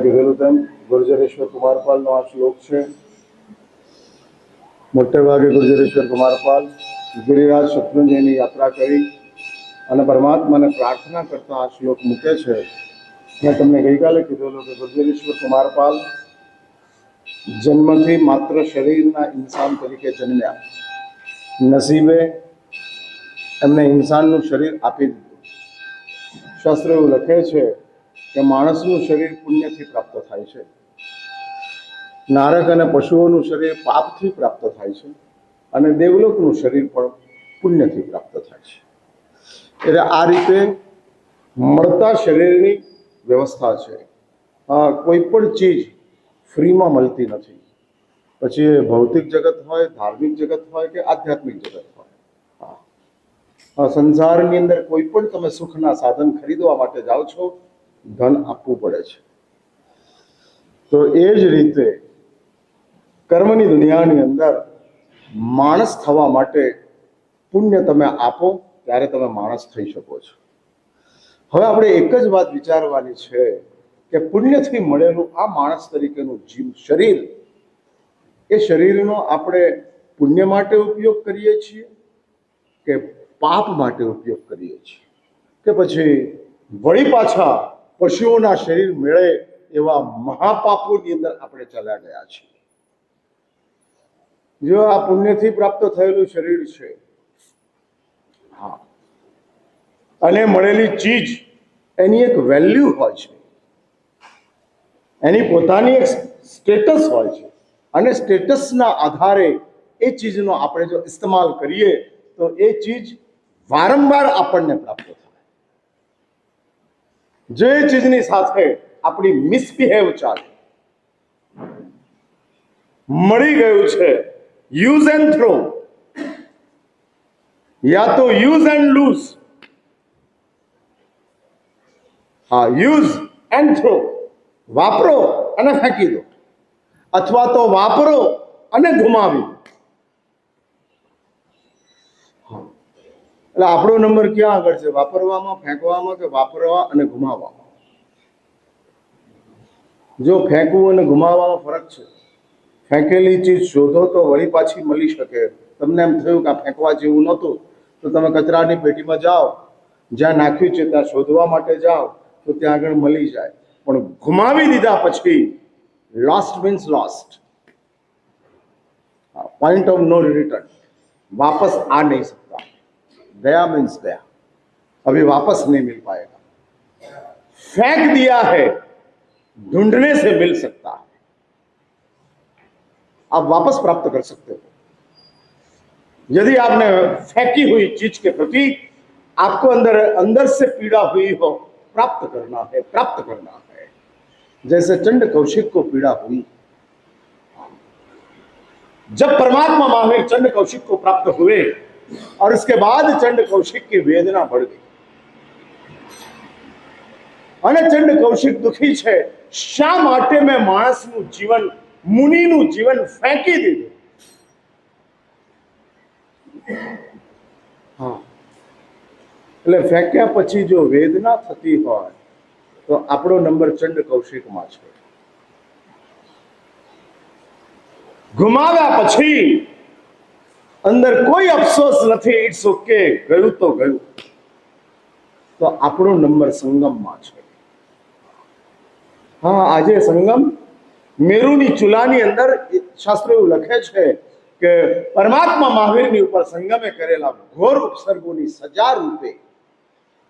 કીધેલું તેમ ગુર્જરેશ્વર કુમારપાલનો આ શ્લોક છે. મોટે ભાગે ગુર્જરેશ્વર કુમારપાલ ગિરિરાજ શત્રુંજયની યાત્રા કરી અને પરમાત્માને પ્રાર્થના કરતા આ શ્લોક મૂકે છે. મેં તમને ગઈકાલે કીધેલું કે ગુર્જરેશ્વર કુમારપાલ જન્મથી માત્ર શરીરના ઇન્સાન તરીકે જન્મ્યા. નસીબે એમને ઇન્સાનનું શરીર આપી દીધું. શાસ્ત્ર એવું લખે છે કે માણસનું શરીર પુણ્યથી પ્રાપ્ત થાય છે, નારક અને પશુઓનું શરીર પાપથી પ્રાપ્ત થાય છે, અને દેવલોકનું શરીર પણ પુણ્યથી પ્રાપ્ત થાય છે. એટલે આ રીતે મળતા શરીરની વ્યવસ્થા છે. કોઈ પણ ચીજ ફ્રીમાં મળતી નથી, પછી એ ભૌતિક જગત હોય, ધાર્મિક જગત હોય કે આધ્યાત્મિક જગત હોય. સંસારની અંદર કોઈ પણ તમે સુખના સાધન ખરીદવા માટે જાઓ છો, ધન આપવું પડે છે. તો એ જ રીતે કર્મની દુનિયાની અંદર માણસ થવા માટે પુણ્ય તમે આપો ત્યારે તમે માણસ થઈ શકો છો. હવે આપણે એક જ વાત વિચારવાની છે કે પુણ્યથી મળેલું આ માણસ તરીકેનું જીવ શરીર, એ શરીરનો આપણે પુણ્ય માટે ઉપયોગ કરીએ છીએ કે પાપ માટે ઉપયોગ કરીએ છીએ, કે પછી વળી પાછા પશુઓના શરીર મેળે એવા મહાપાપોની અંદર આપણે ચાલ્યા ગયા છીએ. જો આ પુણ્યથી પ્રાપ્ત થયેલું શરીર છે, હા, અને મળેલી ચીજ એની એક વેલ્યુ હોય છે, એની પોતાની એક સ્ટેટસ હોય છે, અને સ્ટેટસના આધારે એ ચીજનો આપણે જો ઇસ્તેમાલ કરીએ તો એ ચીજ વારંવાર આપણને પ્રાપ્ત થાય. જે ચીજની સાથે આપણી મિસબિહેવ ચાલે, મળી ગયું છે યુઝ એન્ડ થ્રો, યા તો યુઝ એન્ડ લૂઝ. હા, યુઝ એન્ડ થ્રો, વાપરો અને ફેંકી દો, અથવા તો વાપરો અને ગુમાવી દો. એટલે આપણો નંબર ક્યાં આગળ છે? વાપરવામાં, ફેંકવામાં કે વાપરવા અને ગુમાવવામાં? જો ફેંકવું અને ગુમાવવામાં ફરક છે. ફેંકેલી ચીજ શોધો તો વળી પાછી મળી શકે. તમને એમ થયું કે આ ફેંકવા જેવું નહોતું, તો તમે કચરાની પેટીમાં જાઓ, જ્યાં નાખ્યું છે ત્યાં શોધવા માટે જાઓ તો ત્યાં આગળ મળી જાય. પણ ગુમાવી દીધા પછી lost means lost, point of no return, वापस आ नहीं सकता. गया मीन्स गया, अभी वापस नहीं मिल पाएगा. फेंक दिया है, ढूंढने से मिल सकता है, आप वापस प्राप्त कर सकते हो. यदि आपने फेंकी हुई चीज के प्रति आपको अंदर अंदर से पीड़ा हुई हो, प्राप्त करना है, प्राप्त करना है. जैसे चंड कौशिक को पीड़ा हुई, जब परमात्मा महावीर चंड कौशिक को प्राप्त हुए और इसके बाद चंड कौशिक की वेदना बढ़ गई અને ચંડ કૌશિક દુખી છે. શા માટે મેં માણસનું જીવન, મુનિનું જીવન ફેંકી દીધું? હા, એટલે ફેંક્યા પછી જો વેદના થતી હોય તો આપણો નંબર ચંડ કૌશિકમાં છે. ગુમાવ્યા પછી અંદર કોઈ અફસોસ નથી, ઇટ્સ ઓકે, ગયું તો ગયું, તો આપણો નંબર સંગમમાં છે. હા, આજે સંગમ મેરુની ચૂલાની અંદર શાસ્ત્ર એવું લખે છે કે પરમાત્મા મહાવીરની ઉપર સંગમે કરેલા ઘોર ઉપસર્ગોની સજા રૂપે,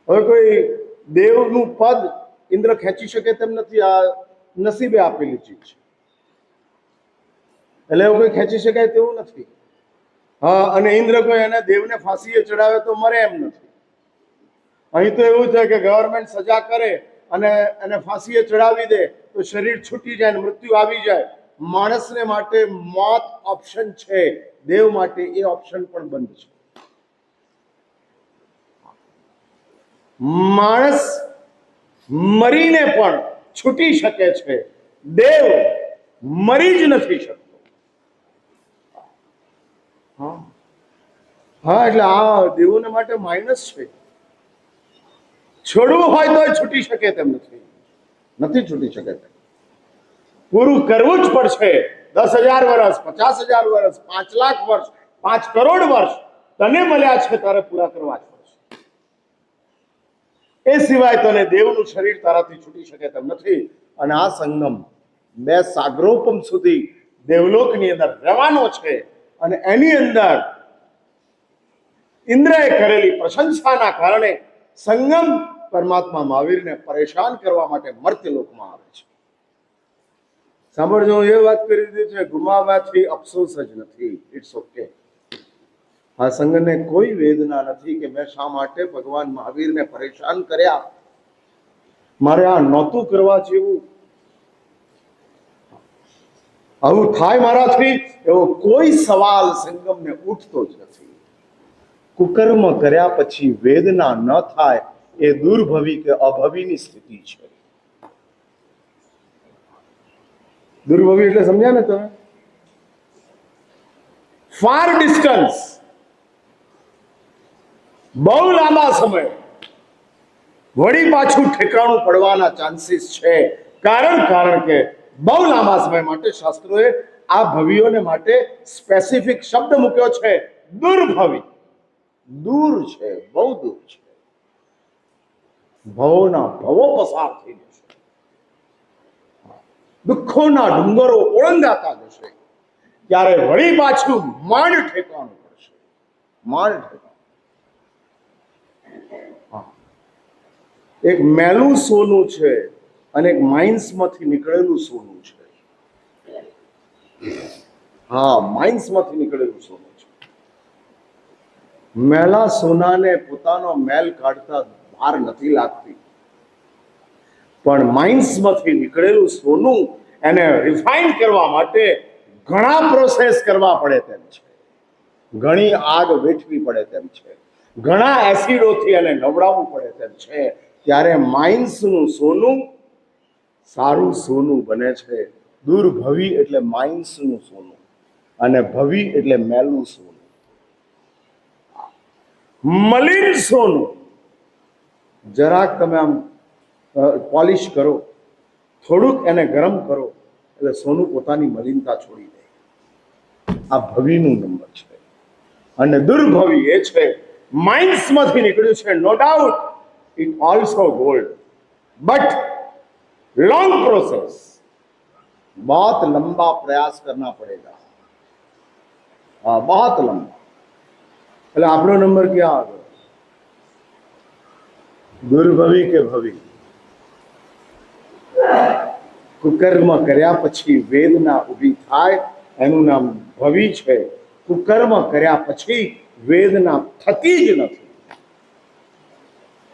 હવે કોઈ દેવનું પદ ઇન્દ્ર ખેંચી શકે તેમ નથી. આ નસીબે આપેલી ચીજ છે, એટલે એવું કોઈ ખેંચી શકાય તેવું નથી. હા, અને ઇન્દ્ર કોઈ એને દેવને ફાંસીએ ચડાવે તો મરે એમ નથી. અહીં તો એવું છે કે ગવર્મેન્ટ સજા કરે અને એને ફાંસીએ ચડાવી દે તો શરીર છૂટી જાય, મૃત્યુ આવી જાય. માણસને માટે મોત ઓપ્શન છે, દેવ માટે એ ઓપ્શન પણ બંધ છે. માણસ મરીને પણ છૂટી શકે છે, દેવ મરી જ નથી શકતો. હા, એટલે આ દેવોને માટે માઇનસ છે. છોડવું હોય તો છૂટી શકે તેમ નથી, નથી છૂટી શકે તેમ. પૂરું કરવું જ પડશે. 10,000 વર્ષ, 50,000 વર્ષ, 5 લાખ વર્ષ, 5 કરોડ વર્ષ તને મળ્યા છે તારે પૂરા કરવા જ પડશે. એ સિવાય તને દેવનું શરીર તારાથી છૂટી શકે તેમ નથી. અને આ સંગમ 2 સાગરોપમ સુધી દેવલોકની અંદર રહેવાનો છે. અને એની અંદર ઇન્દ્રએ કરેલી પ્રશંસાના કારણે સંગમ પરમાત્મા મહાવીરને પરેશાન કરવા માટે મર્ત્યલોકમાં આવે છે. સાંભળજો, એ વાત કરી દીધી છે, ગુમાવવાથી અફસોસ જ નથી. It's okay. આ સંગને કોઈ વેદના નથી કે મેં શા માટે ભગવાન મહાવીરને પરેશાન કર્યા, મારે આ નહોતું કરવા જેવું, આવું થાય મારાથી, એવો કોઈ સવાલ સંગમને ઉઠતો જ નથી. કુકર્મ કર્યા પછી વેદના ન થાય એ દુર્ભવી કે અભવીની સ્થિતિ છે. દુર્ભવી એટલે સમજ્યા ને તમે? ફાર ડિસ્ટન્સ, બહુ લાંબા સમય વળી પાછું ઠેકાણું પડવાના ચાન્સીસ છે. કારણ કે બહુ લાંબા સમય માટે શાસ્ત્રોએ આ ભવીઓને માટે સ્પેસિફિક શબ્દ મૂક્યો છે, દુર્ભવી. દૂર છે, બહુ દૂર છે. ભવોના ભવો પસાર થઈ જશે, દુઃખોના ડુંગરો ઓળંગાતા જશે, ત્યારે વળી પાછું માંડ ઠેકાણું પડશે. માંડ ઠેકાણું. એક મેલું સોનું છે અને એક માઇન્સમાંથી નીકળેલું સોનું છે. હા, માઇન્સમાંથી નીકળેલું સોનું છે. મેલા સોનાને પોતાનો મેલ કાઢતા વાર નથી લાગતી, પણ માઇન્સમાંથી નીકળેલું સોનું એને રિફાઇન કરવા માટે ઘણા પ્રોસેસ કરવા પડે તેમ છે, ઘણી આગ વેઠવી પડે તેમ છે, ઘણા એસિડોથી એને નવડાવવું પડે તેમ છે. ત્યારે માઇન્સનું સોનું સારું સોનું બને છે. દુર્ભવી એટલે માઇન્સનું સોનું, અને ભવી એટલે મેલું સોનું. મલિન સોનું જરાક તમે આમ પોલિશ કરો, થોડુંક એને ગરમ કરો એટલે સોનું પોતાની મલિનતા છોડી દે. આ ભવીનું નંબર છે. અને દુર્ભવી એ છે માઇન્સમાંથી નીકળ્યું છે. No doubt it also gold, but long process, बहुत लंबा प्रयास करना पड़ेगा. हाँ, बहुत लंबा. એટલે આપણો નંબર ક્યાં આવ્યો? દુર્ભવી કે ભવી? કુકર્મ કર્યા પછી વેદના ઊભી થાય એનું નામ ભવી છે. કુકર્મ કર્યા પછી વેદના થતી જ નથી.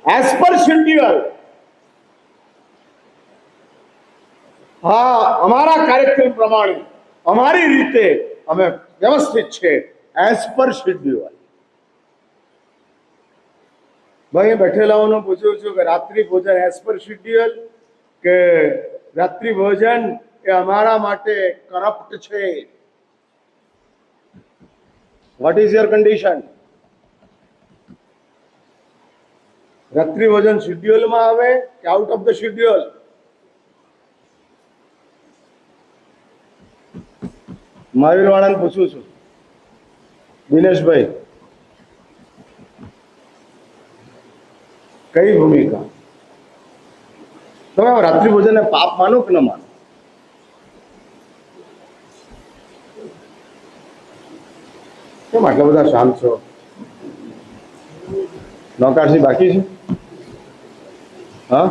એઝ પર શેડ્યુલ, હા, અમારા કાર્યક્રમ પ્રમાણે અમારી રીતે અમે વ્યવસ્થિત છે, એઝ પર શેડ્યુલ. ભાઈ બેઠેલાઓને પૂછ્યું છું કે રાત્રિ ભોજન એઝ પર શેડ્યુલ કે રાત્રિ ભોજન એ અમારા માટે કરપ્ટ છે? What is your condition? રાત્રિ ભોજન શેડ્યુલમાં આવે કે out of the schedule? Mahavir વાળાને પૂછું છું, દિનેશભાઈ, કઈ ભૂમિકા? તમે રાત્રિ ભોજનને પાપ માનો કે ન માનો? કેમ આટલા બધા શાંત છો? નૌકારજી બાકી છે? હા,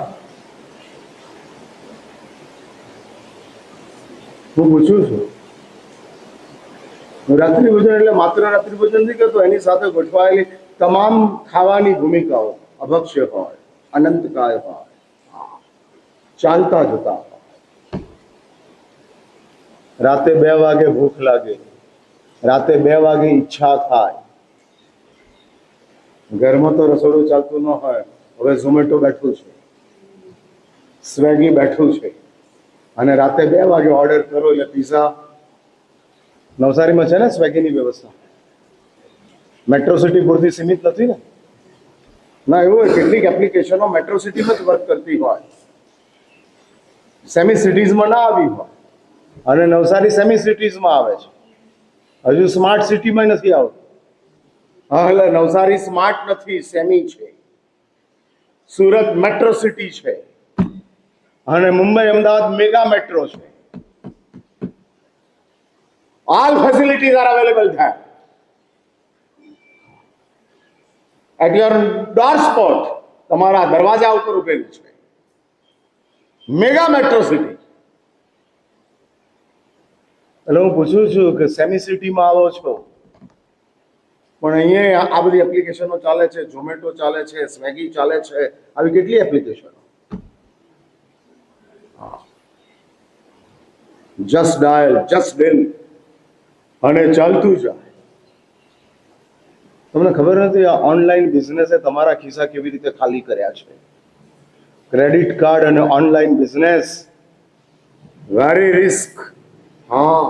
હું પૂછું છું. રાત્રિ ભોજન એટલે માત્ર રાત્રિ ભોજન નથી કહેતો, એની સાથે ગોઠવાયેલી તમામ ખાવાની ભૂમિકાઓ, અભક્ષ્ય હોય, અનંતકાય હોય, ચાલતા જતા હોય. રાતે 2 વાગે ભૂખ લાગે, રાતે 2 વાગે ઈચ્છા થાય. ઘરમાં તો રસોડું ચાલતું ન હોય, હવે ઝોમેટો બેઠું છે, સ્વેગી બેઠું છે, અને રાતે 2 વાગે ઓર્ડર કરો એટલે પિઝા. નવસારીમાં છે ને સ્વેગીની વ્યવસ્થા? મેટ્રો સિટી પૂરતી સીમિત નથી ને? ના, એવું હોય કેટલીક એપ્લિકેશનો મેટ્રો સિટીમાં જ વર્ક કરતી હોય, સેમી સિટીઝમાં ના આવી હોય. અને નવસારી સેમી સિટીઝમાં આવે છે, હજુ સ્માર્ટ સિટીમાં નથી આવતું. હા, એટલે નવસારી સ્માર્ટ નથી, સેમી છે. સુરત મેટ્રો સિટી છે અને મુંબઈ અમદાવાદ મેગા મેટ્રો છે. All facilities R available there at your doorstep, તમારા દરવાજા ઉપર ઉભેલી છે મેગા મેટ્રો સિટી. એટલે હું પૂછું છું કે સેમી સિટીમાં આવો છો, પણ અહીંયા આ બધી એપ્લિકેશનો ચાલે છે, ઝોમેટો ચાલે છે, સ્વેગી ચાલે છે, આવી કેટલી એપ્લિકેશનો. જસ્ટ ડાયલ, જસ્ટ ડિલ અને ચાલતું જાય. તમને ખબર નથી આ ઓનલાઈન બિઝનેસે તમારા ખિસ્સા કેવી રીતે ખાલી કર્યા છે. ક્રેડિટ કાર્ડ અને ઓનલાઈન બિઝનેસ વેરી રિસ્ક. હા,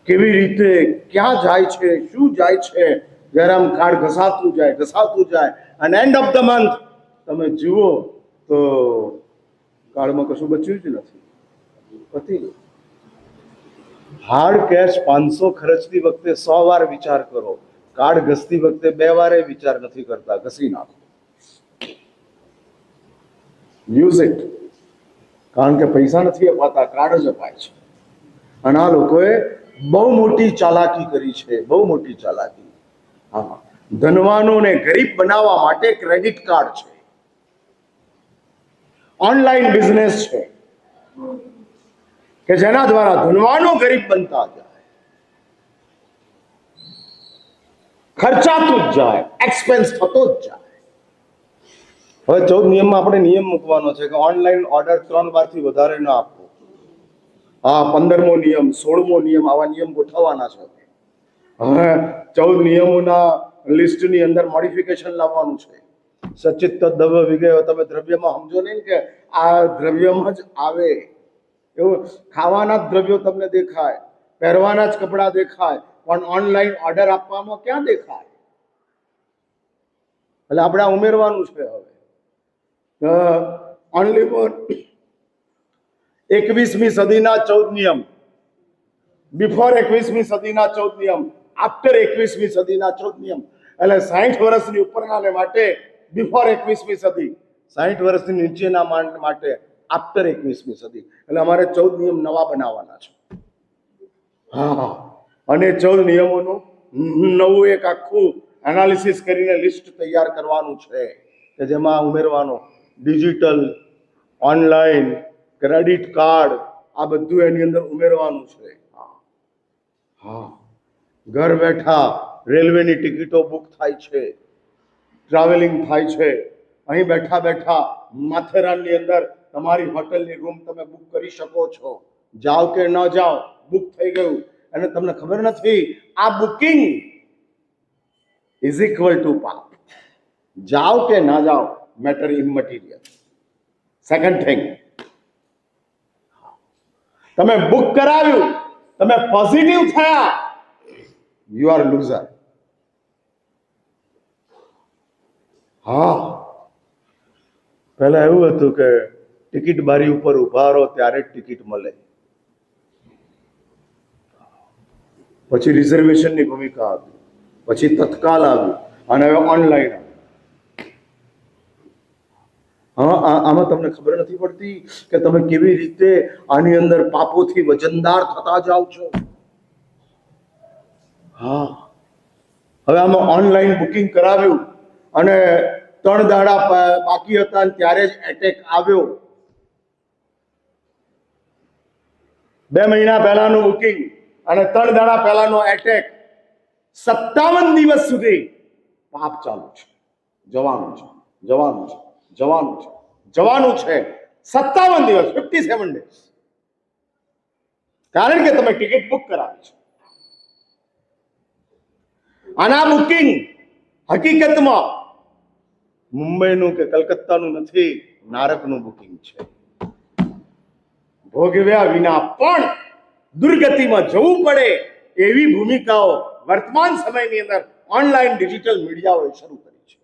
કેવી રીતે ક્યાં જાય છે, શું જાય છે, જ્યારે આમ કાર્ડ ઘસાતું જાય અને એન્ડ ઓફ ધ મંથ તમે જુઓ તો કાર્ડમાં કશું બચ્યું જ નથી, પતી ગયું. હાર્ડ કેશ 500 ખર્ચતી વખતે 100 વાર વિચાર કરો, કાર્ડ ઘસતી વખતે 2 વારે વિચાર નથી કરતા, ઘસી નાખો. યુઝ ઇટ, કારણ કે પૈસા નથી અપાતા, કાર્ડ જ અપાય છે. અને આ લોકોએ બહુ મોટી ચાલાકી કરી છે, બહુ મોટી ચાલાકી. હા, ધનવાનોને ગરીબ બનાવવા માટે ક્રેડિટ કાર્ડ છે, ઓનલાઈન બિઝનેસ છે કે જેના દ્વારા ધનવાનો ગરીબ બનતા જાય, ખર્ચાતું જ જાય, એક્સપેન્સ થતો જ જાય. હવે 14 નિયમમાં આપણે નિયમ મૂકવાનો છે કે ઓનલાઈન ઓર્ડર 3 વારથી વધારે ન આપવો. હા, 15મો નિયમ, 16મો નિયમ, આવા નિયમ ગોઠવવાના છે. હવે 14 નિયમોના લિસ્ટની અંદર મોડિફિકેશન લાવવાનું છે. સચિત દ્રવ્ય વિગય, તમે દ્રવ્યમાં સમજો નહીં કે આ દ્રવ્યમાં જ આવે એવું. ખાવાના જ દ્રવ્યો તમને દેખાય, પહેરવાના જ કપડાં દેખાય, પણ ઓનલાઈન ઓર્ડર આપવામાં ક્યાં દેખાય? એટલે આપણે આ ઉમેરવાનું છે. હવે ઓનલી ફોર 21મી સદીના 14 નિયમ, બિફોર 21મી સદીના 14 નિયમ, આફ્ટર 21મી સદીના 14 નિયમ. એટલે 60 વર્ષની ઉપરનાને માટે બિફોર 21મી સદી, 60 વર્ષની નીચેના માટે આફ્ટર 21મી સદી. એટલે અમારે 14 નિયમ નવા બનાવવાના છે. હા, અને 14 નિયમોનું નવું એક આખું એનાલિસિસ કરીને લિસ્ટ તૈયાર કરવાનું છે કે જેમાં ઉમેરવાનો ડિજિટલ, ઓનલાઈન, ક્રેડિટ કાર્ડ, આ બધું એની અંદર ઉમેરવાનું છે. હા, ઘર બેઠા રેલવેની ટિકિટો બુક થાય છે, ટ્રાવેલિંગ થાય છે. અહીં બેઠા બેઠા માથેરાનની અંદર તમારી હોટલની રૂમ તમે બુક કરી શકો છો. જાઓ કે ન જાઓ, બુક થઈ ગયું. અને તમને ખબર નથી, આ બુકિંગ ઇઝ ઇક્વલ ટુ પાપ. જાઓ કે ના જાઓ, મેટર ઇમટીરિયલ. સેકન્ડ થિંગ, તમે બુક કરાવ્યું, તમે પોઝિટિવ થયા, યુ આર લૂઝર. હા, પહેલા એવું હતું કે ટિકિટ બારી ઉપર ઉભા રહો ત્યારે જ ટિકિટ મળે, પછી રિઝર્વેશનની ભૂમિકા આવી, પછી તત્કાલ આવ્યું અને હવે ઓનલાઈન આવ્યું. હા, આમાં તમને ખબર નથી પડતી કે તમે કેવી રીતે આની અંદર પાપોથી વજનદાર થતા જાઓ છો. હા, હવે આમાં ઓનલાઈન બુકિંગ કરાવ્યું અને 3 દાડા બાકી હતા ત્યારે જ એટેક આવ્યો. 2 મહિના પહેલાનું બુકિંગ અને 3 દાડા પહેલાનો એટેક. 57 દિવસ સુધી પાપ ચાલુ છે. જવાનું છે, જવાનું છે, જવાનું છે, જવાનું છે. 57 દિવસ, 57 ડેઝ. કારણ કે તમે ટિકિટ બુક કરાવી છે. અને આ બુકિંગ હકીકતમાં મુંબઈનું કે કલકત્તાનું નથી, નારકનું બુકિંગ છે. ભોગવ્યા વિના પણ દુર્ગતિમાં જવું પડે એવી ભૂમિકાઓ વર્તમાન સમયની અંદર ઓનલાઈન ડિજિટલ મીડિયાઓએ શરૂ કરી છે.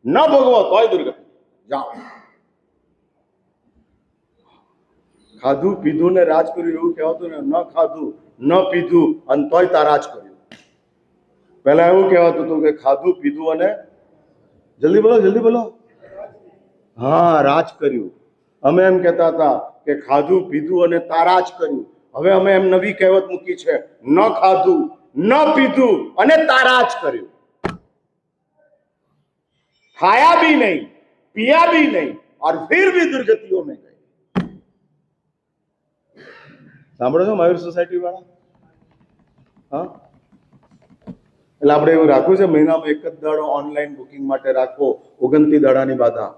ન ભોગવો તોય દુર્ગતિ, જાઓ. ખાધું પીધું ને રાજ કર્યું એવું કહેવાતું ને, ન ખાધું ન પીધું અને તોય તારા જ કર્યું. પહેલા એવું કહેવાતું હતું કે ખાધું પીધું અને જલ્દી બોલો હા રાજ કર્યું. અમે એમ કહેતા હતા કે ખાધું પીધું અને તારા જ કર્યું. હવે અમે એમ નવી કહેવત મૂકી છે, ન ખાધું ન પીધું અને તારા જ કર્યું. ખાયા भी नहीं पिया भी नहीं और फिर भी दुर्गतियों में गए. સાંભળો છો મયુર સોસાયટી વાળા? હા, એટલે આપણે એવું રાખવું છે મહિનામાં એક જ દાડો ઓનલાઈન બુકિંગ માટે રાખવો, 29 દાડાની બાધા.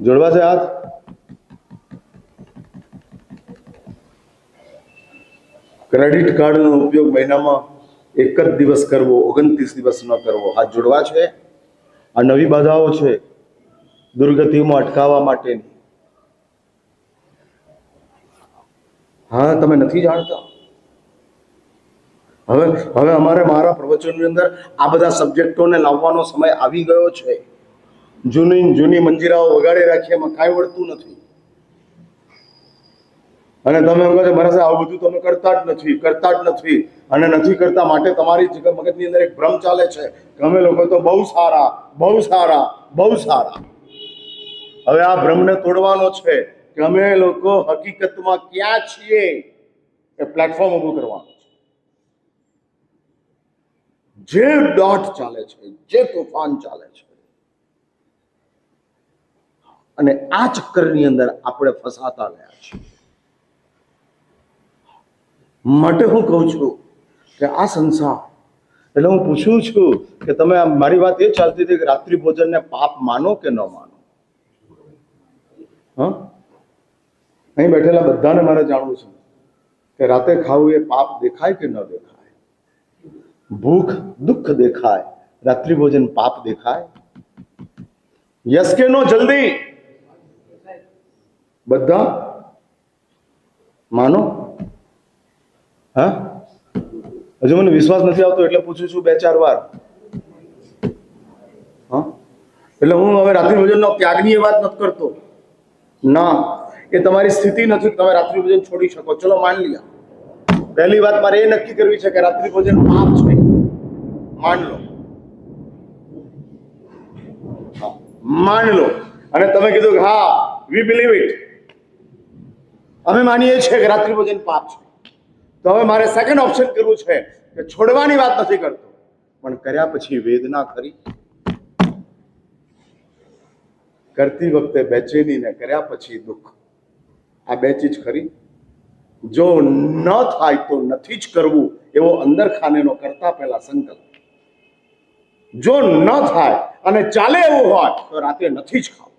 જોડવા છે હાથ? ક્રેડિટ કાર્ડનો ઉપયોગ મહિનામાં એક જ દિવસ કરવો, 29 દિવસ ન કરવો. હાથ જોડવા છે. આ નવી બાધાઓ છે દુર્ગતિમાં અટકાવવા માટેની. હા, તમે નથી જાણતા. હવે અમારે મારા પ્રવચનની અંદર આ બધા સબ્જેક્ટોને લાવવાનો સમય આવી ગયો છે. જૂની મંજીરાઓ વગાડી રાખીએ, એમાં કાંઈ વળતું નથી. અને તમે એમ કહો છો મારા સાહેબ આવું બધું તમે કરતા જ નથી અને નથી કરતા માટે તમારી મગજની અંદર એક ભ્રમ ચાલે છે કે અમે લોકો તો બહુ સારા. હવે આ ભ્રમને તોડવાનો છે કે અમે લોકો હકીકતમાં ક્યાં છીએ એ પ્લેટફોર્મ ઊભું કરવાનું છે. જે દોટ ચાલે છે, જે તોફાન ચાલે છે, અને આ ચક્કરની અંદર આપણે ફસાતા રહ્યા છીએ. માટે હું કહું છું કે આ સંસાર, એટલે હું પૂછું છું કે તમે મારી વાત એ ચાલતી હતી કે રાત્રિ ભોજનને પાપ માનો કે ન માનો? હા, અહીં બેઠેલા બધાને મારે જાણવું છે કે રાતે ખાવું એ પાપ દેખાય કે ન દેખાય? ભૂખ દુઃખ દેખાય, રાત્રિ ભોજન પાપ દેખાય? યસ કે નો? જલ્દી બધા માનો? હા, હજુ મને વિશ્વાસ નથી આવતો એટલે પૂછું છું 2-4 વાર. હા, એટલે હું હવે રાત્રિ ભોજનનો ત્યાગની વાત નથી કરતો. ના, એ તમારી સ્થિતિ નથી તમે રાત્રિ ભોજન છોડી શકો. ચલો માન લ્યા. પહેલી વાત મારે એ નક્કી કરવી છે કે રાત્રિ ભોજન પાપ છે. માન લો. માન લો. અને તમે કીધું કે હા વી બિલીવ ઇટ, અમે માનીએ છીએ કે રાત્રિ ભોજન પાપ છે. તો હવે મારે સેકન્ડ ઓપ્શન કરવું છે કે છોડવાની વાત નથી કરતો, પણ કર્યા પછી વેદના ખરી? કરતી વખતે બેચેની ને કર્યા પછી દુઃખ, આ બે ચીજ ખરી? જો ન થાય તો નથી જ કરવું એવો અંદર ખાનેનો કરતા પહેલા સંકલ્પ. જો ન થાય અને ચાલે એવું હોય તો રાતે નથી જ ખાવું,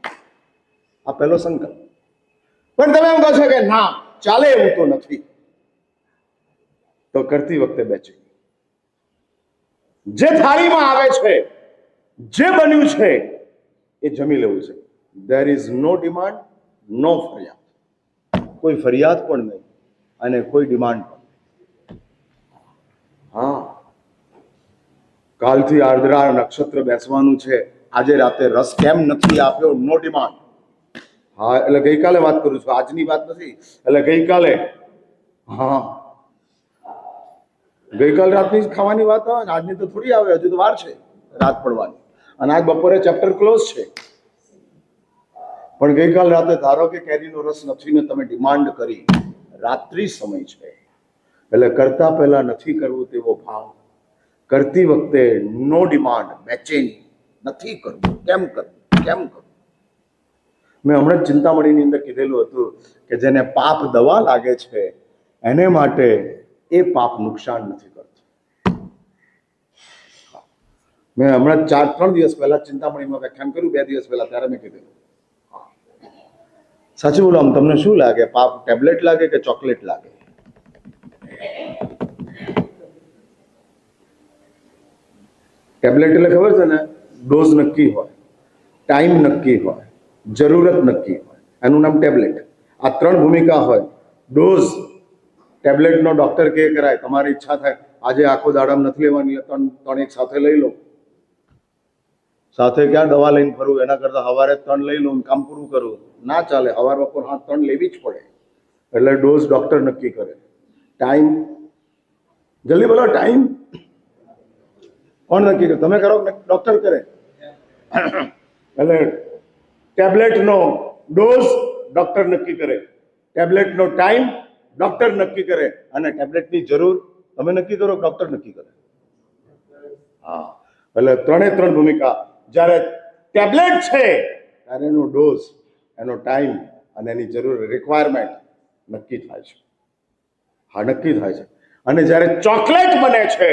આ પહેલો સંકલ્પ. પણ તમે એમ કહો છો કે ના ચાલે એવું તો નથી, તો કરતી વખતે બેચેની. જે થાળીમાં આવે છે, જે બન્યું છે એ જમી લેવું છે. There is no demand, no ફરિયાદ. કોઈ ફરિયાદ પણ નહીં અને કોઈ ડિમાન્ડ પણ. હા, કાલથી આર્દ્રા નક્ષત્ર બેસવાનું છે, આજે રાતે રસ કેમ નથી આપ્યો? નો ડિમાન્ડ. હા, એટલે ગઈકાલે વાત કરું છું, આજની વાત નથી. એટલે ગઈકાલે, હા, ગઈકાલ રાતની જ ખાવાની વાત આવે ને, આજની તો થોડી આવે, હજુ તો વાર છે રાત પડવાની. અને આજ બપોરે ચેપ્ટર ક્લોઝ છે. પણ ગઈકાલ રાતે ધારો કે કેરીનો રસ નથી ને તમે ડિમાન્ડ કરી, રાત્રિ સમય છે એટલે કરતા પહેલા નથી કરવું તેવો ભાવ, કરતી વખતે નો ડિમાન્ડ, બેચેની, નથી કરવું, કેમ કરવું? મેં હમણાં જ ચિંતામણીની અંદર કીધેલું હતું કે જેને પાપ દવા લાગે છે એને માટે એ પાપ નુકસાન નથી કરતું. મેં હમણાં 3 દિવસ પહેલા ચિંતામણીમાં વ્યાખ્યાન કર્યું, 2 દિવસ પહેલા, ત્યારે મેં કીધેલું. સાચું બોલો, આમ તમને શું લાગે? પાપ ટેબ્લેટ લાગે કે ચોકલેટ લાગે? ટેબ્લેટ એટલે ખબર છે ને, ડોઝ નક્કી હોય, ટાઈમ નક્કી હોય, જરૂરત નક્કી હોય, એનું નામ ટેબ્લેટ. આ 3 ભૂમિકા હોય. ડોઝ ટેબ્લેટનો ડોક્ટર કે કરાય, તમારી ઈચ્છા થાય આજે આખો દાડામાં નથી લેવાની, 3 એક સાથે લઈ લો. સાથે ક્યાં દવા લઈને ફરવું, એના કરતા સવારે 3 લઈ લઉં, કામ પૂરું કરું. ના ચાલે, સવાર બપોર 3 લેવી જ પડે. એટલે ડોઝ ડોક્ટર નક્કી કરે. ટાઈમ જલ્દી બોલો, ટાઈમ કોણ નક્કી કરે? તમે કરો, ડોક્ટર કરે? એટલે ટેબ્લેટનો ડોઝ ડોક્ટર નક્કી કરે, ટેબ્લેટનો ટાઈમ ડોક્ટર નક્કી કરે, અને ટેબ્લેટની જરૂર તમે નક્કી કરો, ડોક્ટર નક્કી કરે. હા, એટલે 3 ભૂમિકા. જ્યારે ટેબ્લેટ છે ત્યારે એનો ડોઝ, એનો ટાઈમ અને એની જરૂર, રિક્વાયરમેન્ટ નક્કી થાય છે. હા, નક્કી થાય છે. અને જ્યારે ચોકલેટ બને છે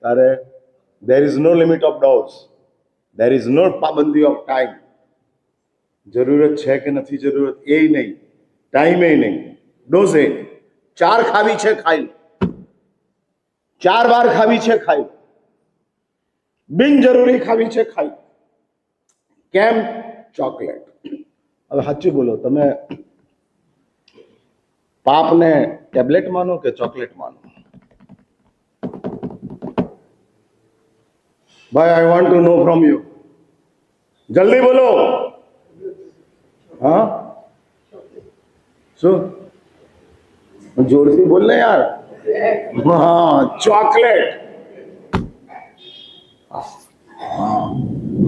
ત્યારે there is no limit of dose, there is no પાબંદી of time. જરૂરત છે કે નથી જરૂરત એ નહીં, ટાઈમે નહીં, ડોઝે. 4 ખાવી છે ખાઈ, 4 વાર ખાવી છે ખાઈ, બિનજરૂરી ખાવી છે ખાઈ. કેમ? ચોકલેટ. હવે સાચું બોલો, તમે પાપને ટેબ્લેટ માનો કે ચોકલેટ માનો? ભાઈ, I want to know from you. જલ્દી બોલો. હા, શું? જોરથી બોલ ને યાર. હા, ચોકલેટ.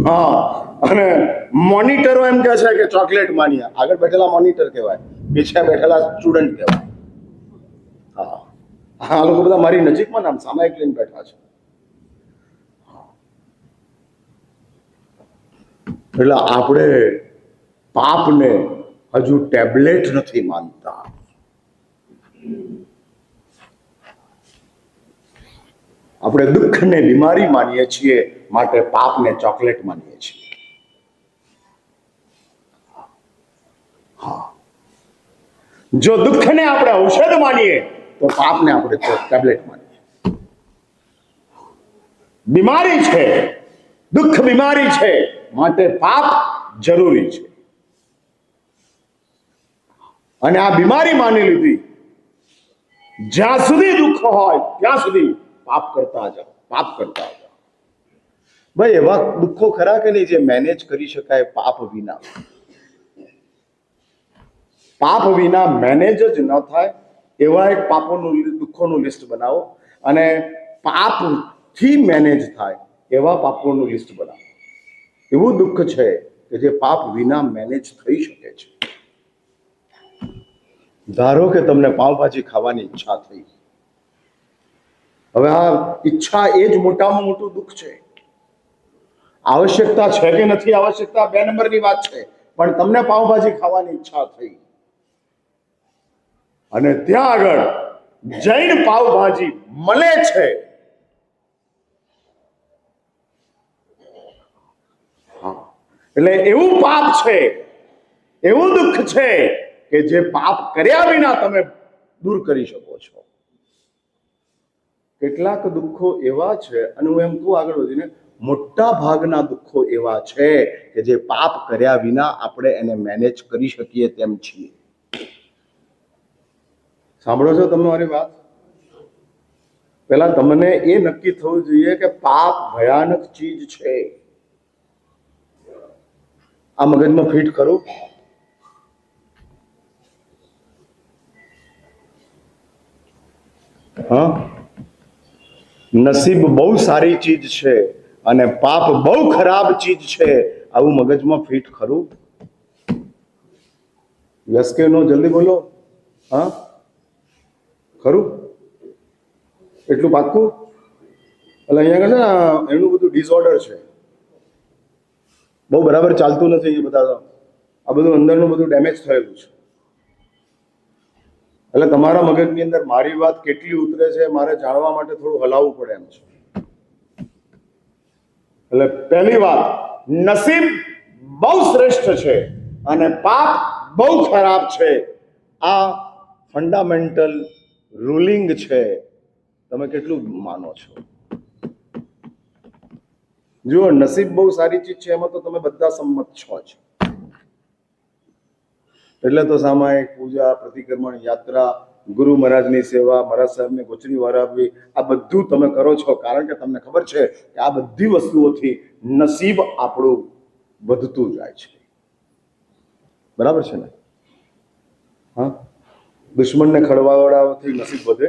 હા, અને મોનિટરો એમ કહે છે કે ચોકલેટ માનીએ. આગળ બેઠેલા મોનિટર કહેવાય, પીછે બેઠેલા સ્ટુડન્ટ કહેવાય. હા, આ લોકો બધા મારી નજીકમાં નામ સામાયિક લઈને બેઠા છે. એટલે આપણે પાપને હજુ ટેબ્લેટ નથી માનતા. આપણે દુઃખને બીમારી માનીએ છીએ, માટે પાપને ચોકલેટ માનીએ છીએ. જો દુઃખને આપણે ઔષધ માનીએ તો પાપને આપણે ટેબ્લેટ માનીએ. બીમારી છે, દુઃખ બીમારી છે, માટે પાપ જરૂરી છે. અને આ બીમારી માની લીધી, જ્યાં સુધી દુઃખ હોય ત્યાં સુધી પાપ કરતા જાઓ, પાપ કરતા જાઓ. ભાઈ, એવા દુઃખો ખરા કે નહીં જે મેનેજ કરી શકાય પાપ વિના? પાપ વિના મેનેજ જ ન થાય એવા એક પાપોનું, દુઃખોનું લિસ્ટ બનાવો, અને પાપથી મેનેજ થાય એવા પાપોનું લિસ્ટ બનાવો. એવું દુઃખ છે કે જે પાપ વિના મેનેજ થઈ શકે છે. ધારો કે તમને પાવભાજી ખાવાની ઈચ્છા થઈ. હવે આ ઈચ્છા એ જ મોટામાં મોટું દુઃખ છે. આવશ્યકતા છે કે નથી આવશ્યકતા 2 નંબરની વાત છે, પણ તમને પાવભાજી ખાવાની ઈચ્છા થઈ અને ત્યાં આગળ જૈન પાવભાજી મળે છે. એટલે એવું પાપ છે, એવું દુઃખ છે કે જે પાપ કર્યા વિના તમે દૂર કરી શકો છો. કેટલાક દુઃખો એવા છે, અને હું એમ કહું આગળ વધીને, મોટા ભાગના દુઃખો એવા છે કે જે પાપ કર્યા વિના આપણે એને મેનેજ કરી શકીએ તેમ છીએ. સાંભળો છો તમે મારી વાત? પહેલા તમને એ નક્કી થવું જોઈએ કે પાપ ભયાનક ચીજ છે. આ મગજમાં ફિટ કરું. હા, નસીબ બહુ સારી ચીજ છે અને પાપ બહુ ખરાબ ચીજ છે, આવું મગજમાં ફિટ ખરું? યસ કે નો? જલ્દી બોલો. હા, ખરું? એટલું પાક્કું? એટલે અહીંયા આગળ ને એનું બધું ડિસઓર્ડર છે, બહુ બરાબર ચાલતું નથી. એ બધા આ બધું અંદરનું બધું ડેમેજ થયેલું છે. એટલે તમારા મગજની અંદર મારી વાત કેટલી ઉતરે છે મારે જાણવા માટે થોડું હલાવવું પડે એમ છે. એટલે પહેલી વાત, નસીબ બહુ શ્રેષ્ઠ છે અને પાપ બહુ ખરાબ છે. આ ફંડામેન્ટલ રૂલિંગ છે. તમે કેટલું માનો છો? જુઓ, નસીબ બહુ સારી ચીજ છે, એમાં તો તમે બધા સંમત છો જ. એટલે તો સામાયિક પૂજા, પ્રતિક્રમણ, યાત્રા, ગુરુ મહારાજની સેવા, મહારાજ સાહેબને ગોચરી વરાવવી, આ બધું તમે કરો છો કારણ કે તમને ખબર છે કે આ બધી વસ્તુઓથી નસીબ આપણું વધતું જાય છે. બરાબર છે ને? હા, દુશ્મનને ખડવાવડાવવાથી નસીબ વધે?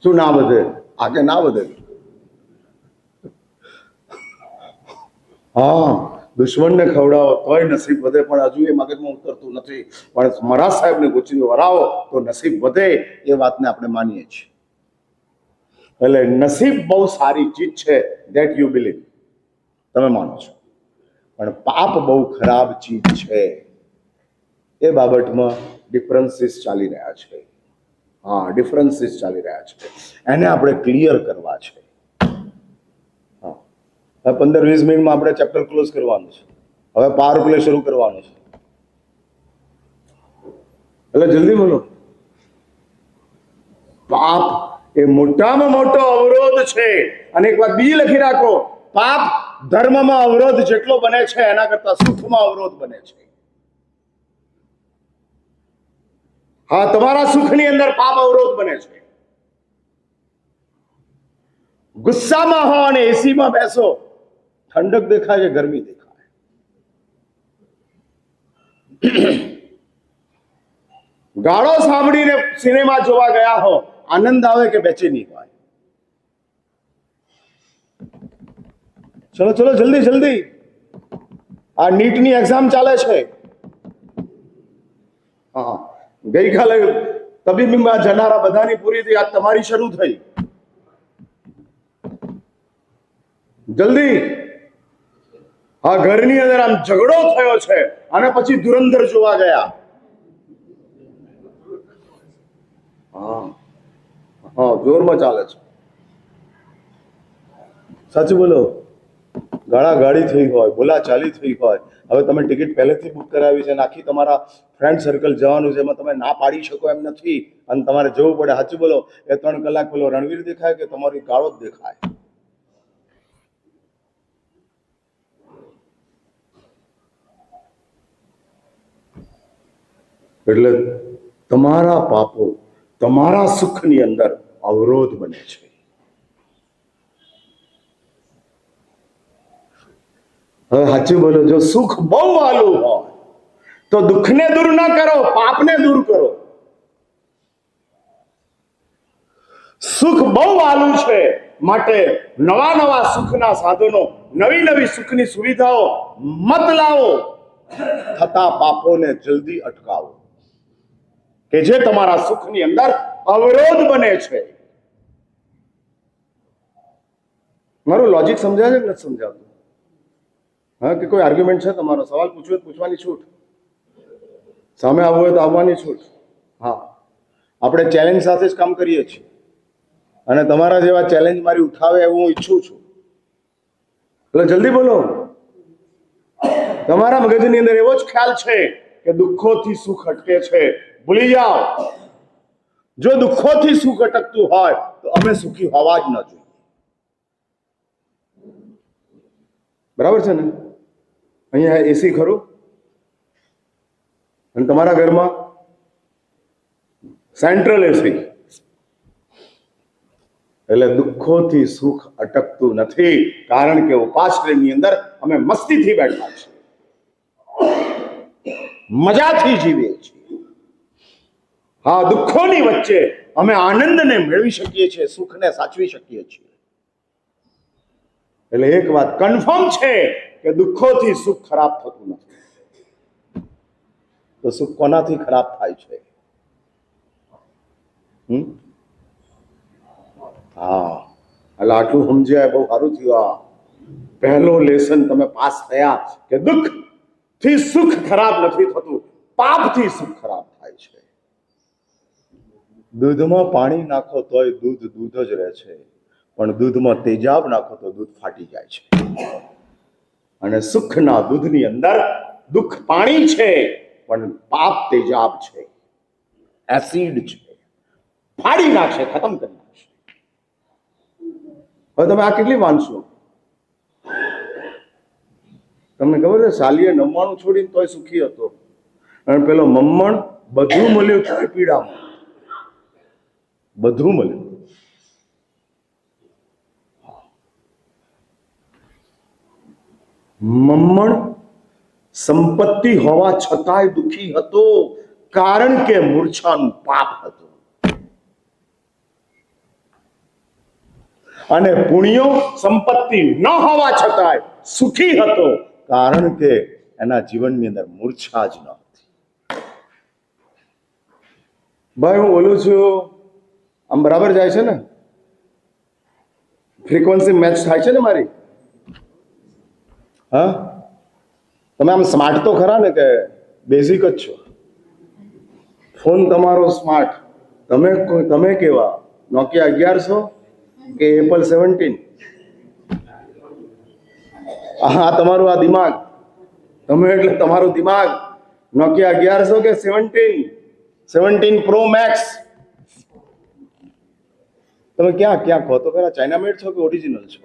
શું ના વધે? આગે ના વધે. હા, દુશ્મનને ખવડાવો તોય નસીબ વધે, પણ હજુ એ મગજમાં ઉતરતું નથી. પણ મહારાજ સાહેબને ગોચરી વરાવો તો નસીબ વધે, એ વાતને આપણે માનીએ છીએ. એટલે નસીબ બહુ સારી ચીજ છે, ધેટ યુ બિલીવ, તમે માનો છો. પણ પાપ બહુ ખરાબ ચીજ છે, એ બાબતમાં ડિફરન્સીસ ચાલી રહ્યા છે. હા, ડિફરન્સીસ ચાલી રહ્યા છે, એને આપણે ક્લિયર કરવા છે. હા, 15-20 મિનિટમાં આપણે ચેપ્ટર ક્લોઝ કરવાનું છે. હવે પાવર પ્લે શરૂ કરવાનો છે. એટલે જલ્દી બોલો. પાપ એ મોટામાં મોટો અવરોધ છે. અને એક વાત બીજી લખી રાખો, પાપ ધર્મમાં અવરોધ જેટલો બને છે એના કરતા સુખમાં અવરોધ બને છે. હા, તમારા સુખની અંદર પાપ અવરોધ બને છે. ગુસ્સામાં હો અને એસીમાં બેસો, ઠંડક દેખાય છે, ગરમી દેખાય. ગાળો સાંભળીને સિનેમા જોવા ગયા હો, આનંદ આવે કે બેચેની હોય? ચલો ચલો, જલ્દી જલ્દી, આ નીટની એક્ઝામ ચાલે છે. હા, ગઈકાલે તબીબીમાં જનારા બધાની પૂરી થઈ, આજ તમારી શરૂ થઈ. જલ્દી. આ ઘરની અંદર આમ ઝઘડો થયો છે અને પછી ધુરંધર જોવા ગયા. હા હા, જોરમાં ચાલે છે. સાચું બોલો. ગાળા ગાડી થઈ હોય, બોલા ચાલી થઈ હોય, હવે તમે ટિકિટ પહેલેથી બુક કરાવી છે, આખી તમારા ફ્રેન્ડ સર્કલ જવાનું છે, એમાં તમે ના પાડી શકો એમ નથી, અને તમારે જવું પડે. સાચું બોલો. એ 3 કલાક પેલો રણવીર દેખાય કે તમારી ગાળો જ દેખાય? એટલે તમારા પાપો તમારા સુખની અંદર અવરોધ બને છે. હવે સાચું બોલો, જો સુખ બહુ વાલું હોય તો દુઃખને દૂર ના કરો, પાપને દૂર કરો. સુખ બહુ વાલું છે માટે નવા નવા સુખના સાધનો, નવી નવી સુખની સુવિધાઓ મત લાવો, થતા પાપોને જલ્દી અટકાવો કે જે તમારા સુખની અંદર અવરોધ બને છે. મારું લોજિક સમજાય છે કે નથી સમજાતું? હા, કે કોઈ આર્ગ્યુમેન્ટ છે? તમારો સવાલ પૂછવો પૂછવાની છૂટ, સામે આવવું હોય તો આવવાની છૂટ. હા, આપણે ચેલેન્જ સાથે જ કામ કરીએ છીએ, અને તમારા જેવા ચેલેન્જ મારી ઉઠાવે એવું હું ઈચ્છું છું. એટલે જલ્દી બોલો. તમારા મગજની અંદર એવો જ ખ્યાલ છે કે દુઃખોથી સુખ અટકે છે, ભૂલી જાઓ. જો દુઃખોથી સુખ અટકતું હોય તો અમે સુખી હોવા જ ન જોઈએ. બરાબર છે ને? અહીંયા એસી ખરું, અને તમારા ઘરમાં સેન્ટ્રલ એસી, એટલે દુઃખોથી સુખ અટકતું નથી, કારણ કે ઉપાશ્રયની અંદર અમે મસ્તીથી બેઠા છીએ, મજાથી જીવીએ છીએ. હા, દુઃખોની વચ્ચે અમે આનંદને મેળવી શકીએ છીએ, સુખને સાચવી શકીએ છીએ. એટલે એક વાત કન્ફર્મ છે કે દુઃખોથી સુખ ખરાબ થતું નથી. તો સુખ કોનાથી ખરાબ થાય છે? હા, એટલે આટલું સમજ્યા, બહુ સારું થયું. આ પહેલો લેસન તમે પાસ થયા કે દુઃખ થી સુખ ખરાબ નથી થતું, પાપથી સુખ ખરાબ થાય છે. દૂધમાં પાણી નાખો તોય દૂધ દૂધ જ રહે છે, પણ દૂધમાં તેજાબ નાખો તો દૂધ ફાટી જાય છે. અને સુખના દૂધની અંદર દુઃખ પાણી છે, પણ પાપ તેજાબ છે, એસિડ છે, ફાડી નાખશે, ખતમ કરી નાખશે. હવે તમે આ કેટલી માનશો? તમને ખબર છે, સાલીએ 99 છોડીને તોય સુખી હતો, અને પેલો મમ્મણ બધું મળ્યું તોય પીડામાં. બધું મળ્યું. મમ્મણ સંપત્તિ હોવા છતાંય દુઃખી હતો, કારણ કે મૂર્છાનું પાપ હતું. અને પુણ્યો સંપત્તિ ન હોવા છતાંય સુખી હતો, કારણ કે એના જીવનની અંદર મૂર્છા જ ન હતી. ભાઈ હું બોલું છું આમ બરાબર જાય છે ને? ફ્રીક્વન્સી મેચ થાય છે ને મારી? હા, તમે આમ સ્માર્ટ તો ખરા ને કે બેઝિક જ છો? ફોન તમારો સ્માર્ટ, તમે કેવા? નોકિયા 1100 કે એપલ 17? હા, તમારું આ દિમાગ, તમે એટલે તમારું દિમાગ નોકિયા 1100 કે 17 પ્રો મેક્સ? તમે ક્યાં કહો તો ખરા, ચાઇના મેડ છો કે ઓરિજિનલ છો?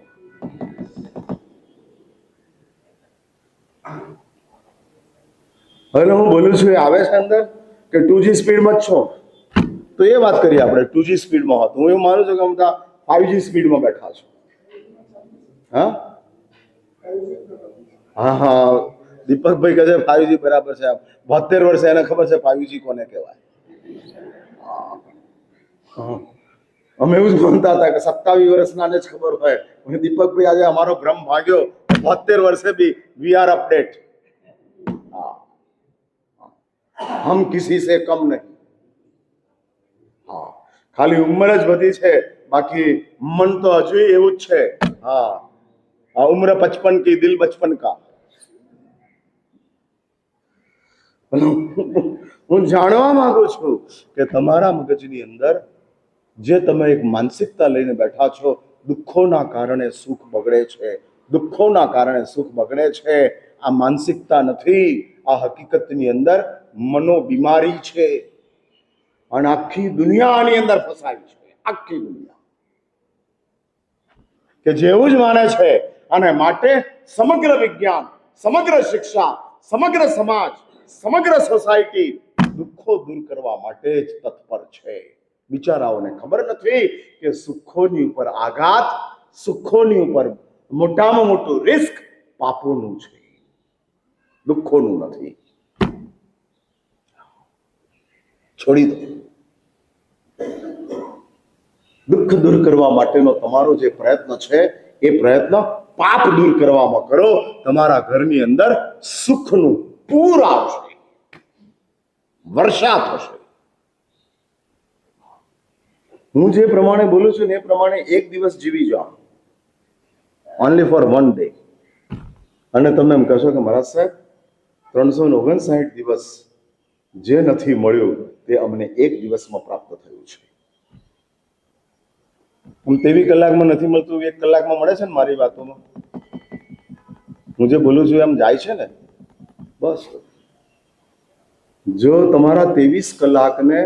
હવે હું બોલું છું એ આવે છે અંદર કે 2G સ્પીડમાં જ છો? તો એ વાત કરીએ આપણે. 2G સ્પીડમાં હોત, હું એવું માનું છું કે બધા 5G સ્પીડમાં બેઠા છો. હા હા હા, દીપકભાઈ કહે છે 5G બરાબર છે. 72 વર્ષે એને ખબર છે 5G કોને કહેવાય. અમે એવું જ માનતા હતા કે 27 વર્ષના જ ખબર હોય. દીપકભાઈ આજે અમારો ભ્રમ ભાગ્યો. 72 વર્ષે બી વી આર અપડેટ. હમ કિસી સે કમ નહીં. હા, ખાલી ઉંમર જ વધી છે, બાકી મન તો હજુ એવું જ છે. હા, આ ઉમ્ર 55 કી દિલ બચપન કા. હું જાણવા માંગુ છું કે તમારા મગજની અંદર જે તમે એક માનસિકતા લઈને બેઠા છો, દુઃખોના કારણે સુખ બગડે છે, દુઃખોના કારણે સુખ બગડે છે, આ માનસિકતા નથી, આ હકીકતની અંદર મનોબીમારી છે. અને આખી દુનિયા આની અંદર ફસાઈ છે, આખી દુનિયા કે જેવું જ માને છે. અને માટે સમગ્ર વિજ્ઞાન, સમગ્ર શિક્ષા, સમગ્ર સમાજ, સમગ્ર સોસાયટી દુઃખો દૂર કરવા માટે જ તત્પર છે. બિચારાઓને ખબર નથી કે સુખોની ઉપર આઘાત, સુખોની ઉપર મોટામાં મોટું રિસ્ક પાપોનું છે, દુઃખોનું નથી. છોડી દો. દુઃખ દૂર કરવા માટેનો તમારો જે પ્રયત્ન છે, એ પ્રયત્ન પાપ દૂર કરવામાં કરો. તમારા ઘરની અંદર સુખનું પૂર આવશે, વર્ષા થશે. હું જે પ્રમાણે બોલું છું ને એ પ્રમાણે એક દિવસ જીવી જાઓ, ઓનલી ફોર 1 ડે. અને તમે એમ કહેશો કે મહારાજ સાહેબ 359 દિવસ જે નથી મળ્યું તે અમને એક દિવસમાં પ્રાપ્ત થયું છે. આમ 23 કલાકમાં નથી મળતું, 1 કલાકમાં મળે છે ને મારી વાતોમાં. હું જે બોલું છું એમ જાય છે ને? બસ. જો તમારા 23 કલાકને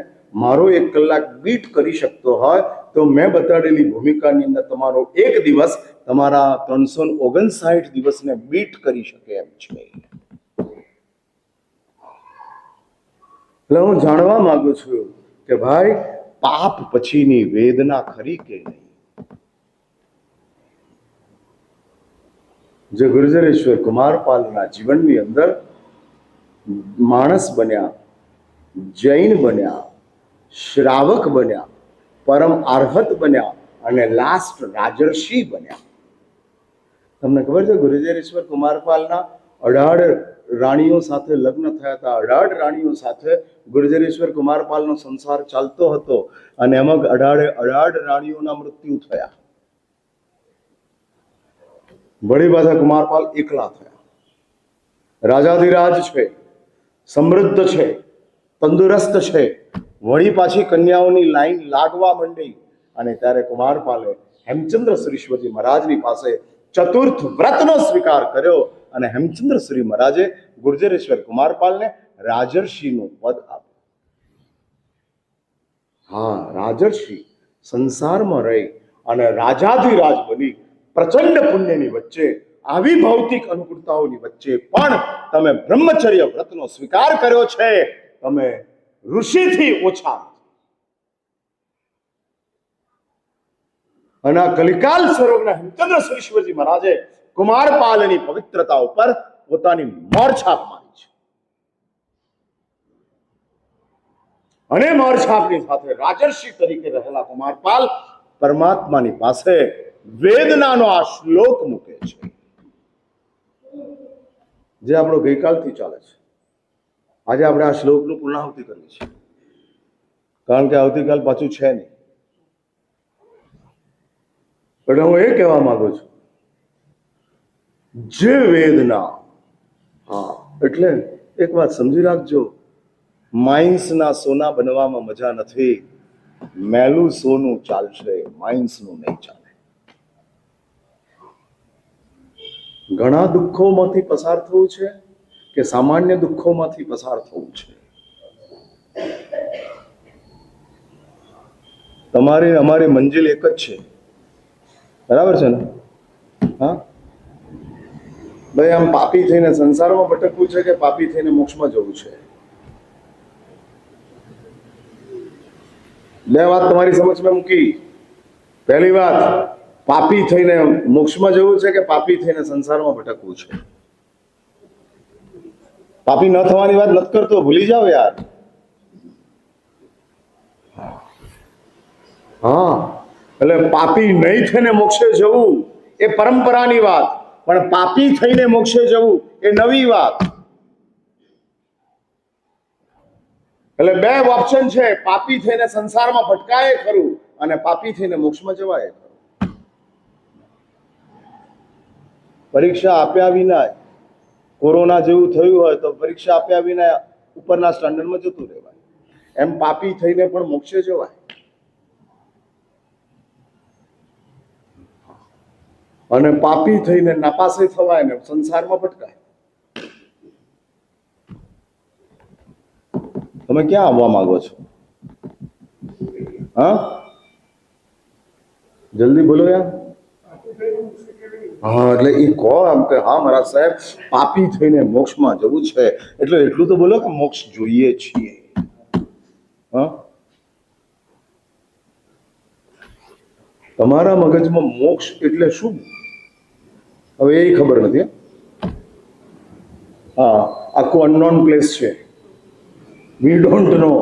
મારો 1 કલાક બીટ કરી શકતો હોય તો મેં બતાડેલી ભૂમિકાની અંદર તમારો એક દિવસ તમારા 359 દિવસને બીટ કરી શકે એમ છે. એટલે હું જાણવા માંગુ છું કે ભાઈ પાપ પછીની વેદના ખરી કે નહીં? જે ગુર્જરેશ્વર કુમારપાલના જીવનની અંદર માણસ બન્યા, જૈન બન્યા, શ્રાવક બન્યા, પરમ આર્હત બન્યા અને લાસ્ટ રાજર્ષિ બન્યા. તમને ખબર છે ગુર્જરેશ્વર કુમારપાલના 18 રાણીઓ સાથે લગ્ન થયા હતા. 18 રાણીઓ સાથે ગુર્જરેશ્વર કુમારપાલનો સંસાર ચાલતો હતો અને એમાં 18 રાણીઓના મૃત્યુ થયા. વળી પાછા કુમારપાલ એકલા થયા. રાજાધિરાજ છે, સમૃદ્ધ છે, તંદુરસ્ત છે, વળી પાછી કન્યાઓની લાઈન લાગવા માંડી. અને ત્યારે કુમારપાલે હેમચંદ્ર શ્રીશ્વરજી મહારાજની પાસે ચતુર્થ વ્રતનો સ્વીકાર કર્યો અને હેમચંદ્ર શ્રી મહારાજે ગુર્જરેશ્વર કુમારપાલને રાજર્ષિનું પદ આપ્યું. હા, રાજર્ષિ સંસારમાં રહી અને રાજાધિરાજ બની પ્રચંડ પુણ્યની વચ્ચે, આવી ભૌતિક અનુકૂળતાઓની વચ્ચે પણ તમે બ્રહ્મચર્ય વ્રતનો સ્વીકાર કર્યો છે. તમે ઋષિથી ઓછા. અને આ કલિકાલ સરોવરના હેમચંદ્ર સુરીશ્વરજી મહારાજે કુમારપાલની પવિત્રતા ઉપર પોતાની મોરછાપ મારી છે. અને મોરછાપની સાથે રાજર્ષિ તરીકે રહેલા કુમારપાલ પરમાત્માની પાસે વેદનાનો આ શ્લોક મૂકે છે, જે આપણો ગઈકાલથી ચાલે છે. આજે આપણે આ શ્લોકનું પૂર્ણાહુતિ કરવી છે, કારણ કે આવતીકાલ પાછું છે નહીં. એટલે હું એ કહેવા માંગુ છું, જે વેદના, હા એટલે એક વાત સમજી રાખજો, માઇન્સના સોના બનવામાં મજા નથી. મેલું સોનું ચાલશે, માઇન્સનું નહીં ચાલે. ઘણા દુઃખોમાંથી પસાર થવું છે કે સામાન્ય દુઃખોમાંથી પસાર થવું છે? તમારી અમારી મંજિલ એક જ છે, બરાબર છે ને? હા ભાઈ, આમ પાપી થઈને સંસારમાં ભટકવું છે કે પાપી થઈને મોક્ષમાં જવું છે? બે વાત તમારી સમજમાં મૂકી. પહેલી વાત, પાપી થઈને મોક્ષમાં જવું છે કે પાપી થઈને સંસારમાં ભટકવું છે? પાપી ન થવાની વાત નથી કરતો, ભૂલી જાઓ યાર. હા, એટલે પાપી નહીં થઈને મોક્ષે જવું એ પરંપરાની વાત, પણ પાપી થઈને મોક્ષે જવું એ નવી વાત. એટલે બે ઓપ્શન છે, પાપી થઈને સંસારમાં ભટકાય ખરું અને પાપી થઈને મોક્ષમાં જવાય ખરું. પરીક્ષા આપ્યા વિના, કોરોના જેવું થયું હોય તો પરીક્ષા આપ્યા વિના ઉપરના સ્ટાન્ડર્ડમાં જતું રહેવાય. એમ પાપી થઈને પણ મોક્ષે જવાય. અને પાપી થઈને નાપાસે થવાય ને સંસારમાં ભટકાય. તમે ક્યાં આવવા માંગો છો? હા, જલ્દી બોલો યાર. હા, એટલે એ કહો આમ કે હા મારા સાહેબ, પાપી થઈને મોક્ષમાં જવું છે, એટલે એટલું તો બોલો કે મોક્ષ જોઈએ છીએ. હા, તમારા મગજમાં મોક્ષ એટલે શું હવે એ ખબર નથી. હા, આખું અનનોન પ્લેસ છે. We don't know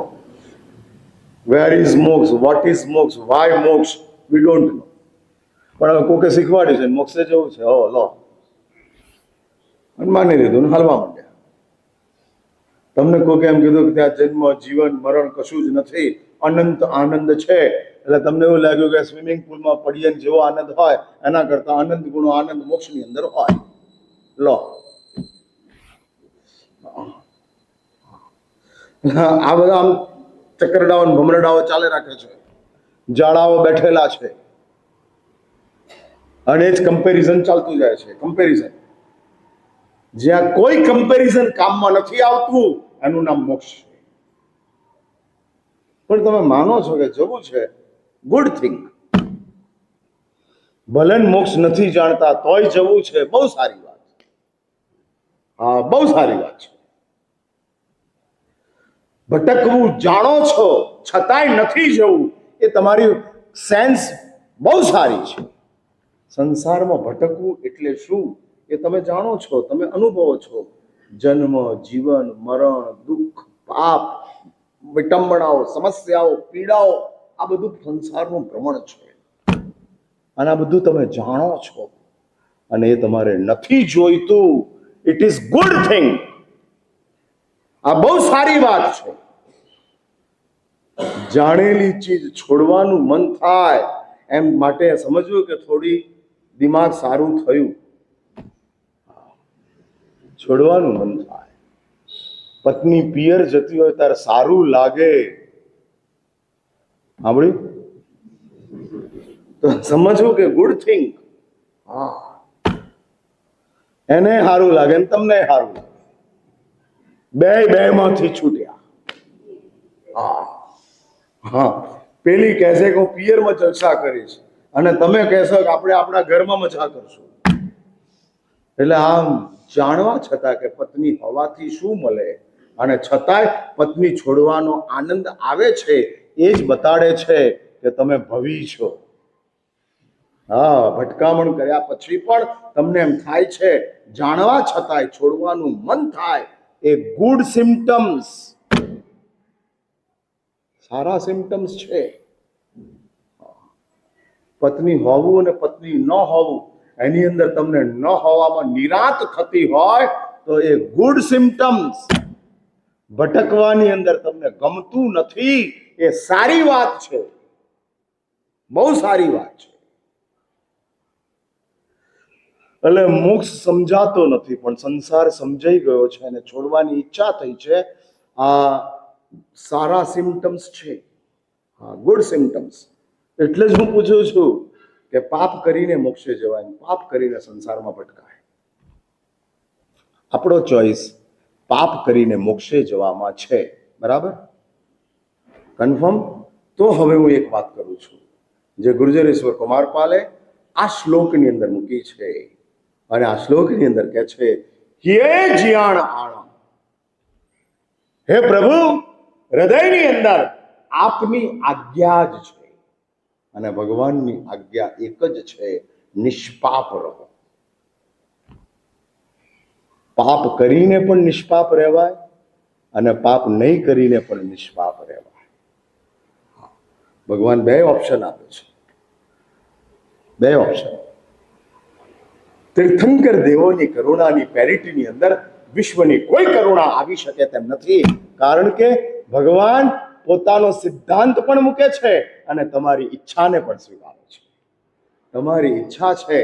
where is મોક્ષ, વોટ ઇઝ મોક્ષ, વાય મોક્ષ, વી ડોન્ટ નો. પણ હવે કોકે શીખવાડ્યું છે મોક્ષે જવું છે, હો લો, અને માની લીધું ને હાલવા માંડ્યા. તમને કોકે એમ કીધું કે ત્યાં જન્મ, જીવન, મરણ કશું જ નથી, અનંત આનંદ છે, એટલે તમને એવું લાગ્યું કે સ્વિમિંગ પુલમાં પડીએ જેવો આનંદ હોય એના કરતા અનંત ગુણો આનંદ મોક્ષની અંદર હોય. લો, આ બધા આમ ચક્કરડાઓ ભમરડાઓ ચાલે રાખે છે, જાળાઓ બેઠેલા છે, અને જ કમ્પેરિઝન ચાલતું જાય છે. કમ્પેરિઝન, જ્યાં કોઈ કમ્પેરિઝન કામમાં નથી આવતું એનું નામ મોક્ષ છે. પણ તમે માનો છો કે જવું છે, ગુડ થિંગ. ભલે મોક્ષ નથી જાણતા તોય જવું છે, બહુ સારી વાત. હા, બહુ સારી વાત છે. ભટકવું જાણો છો છતાંય નથી જવું, એ તમારી સેન્સ બહુ સારી છે. સંસારમાં ભટકવું એટલે શું એ તમે જાણો છો, તમે અનુભવો છો. જન્મ, જીવન, મરણ, દુઃખ, પાપ, વિટંબણાઓ, સમસ્યાઓ, પીડાઓ, આ બધું સંસારનું ભ્રમણ છે. અને આ બધું તમે જાણો છો, અને એ તમારે નથી જોઈતું. It is good thing. આ બહુ સારી વાત છે. જાણેલી ચીજ છોડવાનું મન થાય એમ માટે સમજવું કે થોડી દિમાગ સારું થયું, છોડવાનું મન થાય. પત્ની પિયર જતી હોય ત્યારે સારું લાગે, સાંભળ્યું? તો સમજવું કે ગુડ થિંગ. હા, એને સારું લાગે ને તમને સારું લાગે, બે માંથી છૂટ્યા. હા હા, પેલી કહેશે કે હું પિયરમાં જલસા કરીશ, અને તમે કહેશો કે આપણે આપણા ઘરમાં મજા કરશું. એટલે આમ જાણવા છતાં કે પત્ની હોવાથી શું મળે, અને છતાંય પત્ની છોડવાનો આનંદ આવે છે, એ જ બતાડે છે કે તમે ભવી છો. હા, ભટકામણ કર્યા પછી પણ તમને એમ થાય છે, જાણવા છતાંય છોડવાનું મન થાય, એ ગુડ સિમ્ટમ્સ, સારા સિમ્ટમ્સ છે. પત્ની હોવું અને પત્ની ન હોવું, એની અંદર તમને ન હોવામાં નિરાત થતી હોય તો એ ગુડ સિમ્ટમ્સ. ભટકવાની અંદર તમને ગમતું નથી, એ સારી વાત છે, બહુ સારી વાત છે. એટલે મોક્ષ સમજાતો નથી, પણ સંસાર સમજાઈ ગયો છે અને છોડવાની ઈચ્છા થઈ છે. આ સારા સિમ્ટમ્સ છે, હા, ગુડ સિમ્ટમ્સ. એટલે જ હું પૂછું છું કે પાપ કરીને મોક્ષે જવાય, પાપ કરીને સંસારમાં ભટકાય. આપણો ચોઈસ પાપ કરીને મોક્ષે જવામાં છે, બરાબર? કન્ફર્મ? તો હવે હું એક વાત કરું છું, જે ગુર્જરેશ્વર કુમારપાલે આ શ્લોકની અંદર મૂકી છે, અને આ શ્લોકની અંદર કહે છે, હે જીયાણ આણ, હે પ્રભુ, હૃદયની અંદર આપની આજ્ઞા જ છે, અને ભગવાનની આજ્ઞા એક જ છે, નિષ્પાપ રહો. પાપ કરીને પણ નિષ્પાપ રહેવાય અને પાપ નહીં કરીને પણ નિષ્પાપ રહેવાય. ભગવાન બે ઓપ્શન આપે છે, બે ઓપ્શન. તીર્થંકર દેવોની કરુણાની પેરિટીની અંદર વિશ્વની કોઈ કરુણા આવી શકે તેમ નથી, કારણ કે ભગવાન પોતાનો સિદ્ધાંત પણ મૂકે છે અને તમારી ઈચ્છાને પણ સ્વીકારે છે. તમારી ઈચ્છા છે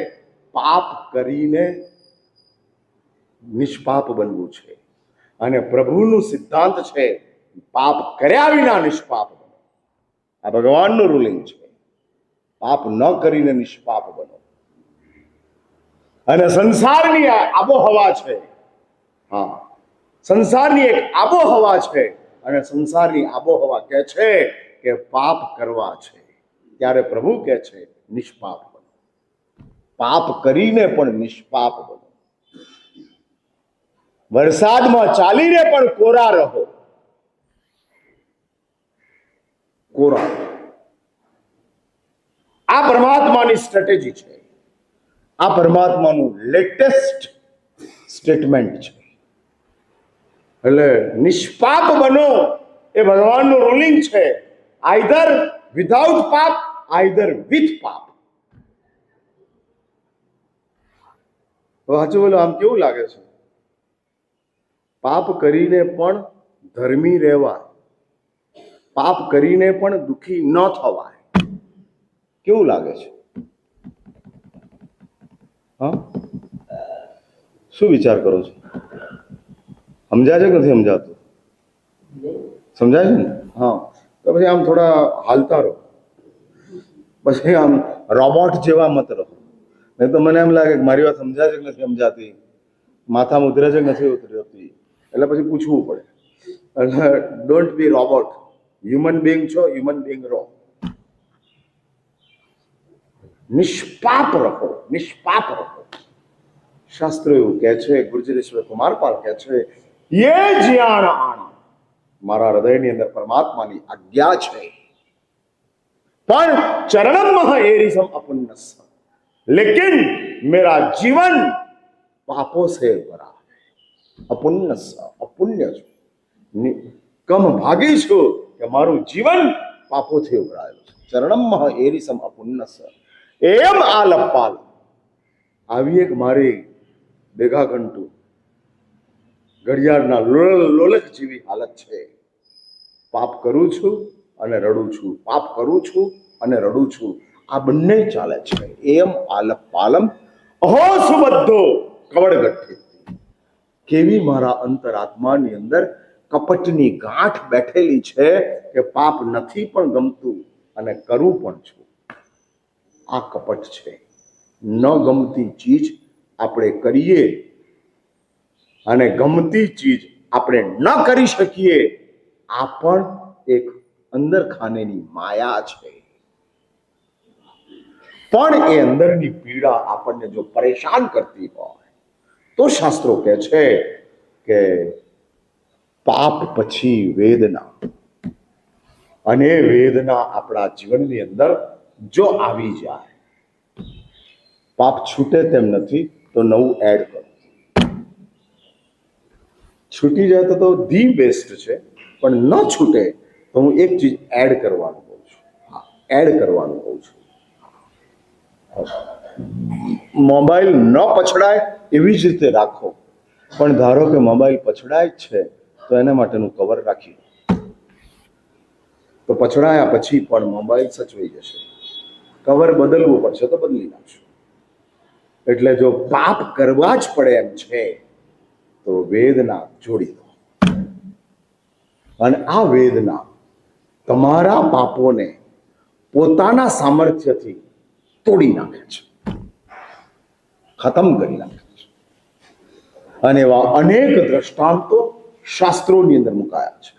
પાપ કરીને નિષ્પાપ બનવું છે, અને પ્રભુનું સિદ્ધાંત છે પાપ કર્યા વિના નિષ્પાપ બનો. આ ભગવાનનું રૂલિંગ છે, પાપ ન કરીને નિષ્પાપ બનો. અને સંસારની આબોહવા છે, હા, સંસારની એક આબોહવા છે, અને સંસારની આબોહવા કહે છે કે પાપ કરવા છે, ત્યારે પ્રભુ કહે છે નિષ્પાપ બનો. પાપ કરીને પણ નિષ્પાપ બનો. વરસાદમાં ચાલીને પણ કોરા રહો, કોરા. આ પરમાત્માની સ્ટ્રેટેજી છે, આ પરમાત્માનું લેટેસ્ટ સ્ટેટમેન્ટ છે. એટલે નિષ્પાપ બનો એ ભગવાનનું રૂલિંગ છે, આઈધર વિધાઉટ પાપ, આઈધર વિથ પાપ. સાચું બોલો, આમ કેવું લાગે છે? પાપ કરીને પણ ધર્મી રહેવાય, પાપ કરીને પણ દુખી ન થવાય. કેવું લાગે છે? હા, શું વિચાર કરો છો? સમજાય છે કે નથી સમજાતું? સમજાય છે ને? હા, તો પછી આમ થોડા હાલતા રહો, પછી આમ રોબોટ જેવા મત રહો. નહીં તો મને એમ લાગે કે મારી વાત સમજાય છે કે નથી સમજાતી, માથામાં ઉતરે છે કે નથી ઉતરતી, એટલે પછી પૂછવું પડે. એટલે don't be robot, human being છો, હ્યુમન બિંગ રહો. નિષ્પાપ રહો, નિષ્પાપ રહો. શાસ્ત્રો એવું કહે છે, ગુર્જરેશ્વર કુમારપાલ કહે છે, યે જ્ઞાન આણ, મારા હૃદયની અંદર પરમાત્માની આજ્ઞા છે, પણ ચરણમ એરિસમ અપુન્નસ, लेकिन मेरा जीवन पापों से भरा है. અપુન્નસ, અપુણ્ય છું, કમ ભાગી છું કે મારું જીવન પાપોથી ઉભરાયેલું છે. ચરણમ એરિસમ અપુન્નસ એમ આલપાલ. આવી એક મારી ભેગા ઘંટુ ઘડિયાળના લોલક જેવી હાલત છે. પાપ કરું છું અને રડું છું, પાપ કરું છું અને રડું છું, આ બંને ચાલે છે. એમ આલપ પાલમ અહો સુબદ્ધો કવડગઠ્ઠી. કેવી મારા અંતરાત્માની અંદર કપટની ગાંઠ બેઠેલી છે કે પાપ નથી પણ ગમતું અને કરું પણ છું. આ કપટ છે. ન ગમતી ચીજ આપણે કરીએ અને ગમતી ચીજ આપણે ન કરી શકીએ, આ પણ એક અંદર ખાનેની માયા છે. પણ એ અંદરની પીડા આપણને જો પરેશાન કરતી હોય તો શાસ્ત્રો કહે છે કે પાપ પછી વેદના, અને વેદના આપણા જીવનની અંદર જો આવી જાય પાપ છૂટે તેમ નથી તો નવું એડ કરો. છૂટી જાય તો ધી બેસ્ટ છે, પણ ન છૂટે તો હું એક ચીજ એડ કરવાનું કહું છું. હા, એડ કરવાનું કહું છું. મોબાઈલ ન પછડાય એવી જ રીતે રાખો, પણ ધારો કે મોબાઈલ પછડાય જ છે તો એના માટેનું કવર રાખી દો. તો પછડાયા પછી પણ મોબાઈલ સચવાઈ જશે. કવર બદલવું પડશે તો બદલી નાખશું. એટલે જો પાપ કરવા જ પડે એમ છે તો વેદના જોડી દો, અને આ વેદના તમારા પાપોને પોતાના સામર્થ્યથી તોડી નાખે છે, ખતમ કરી નાખે છે. અને એવા અનેક દ્રષ્ટાંતો શાસ્ત્રોની અંદર મુકાયા છે.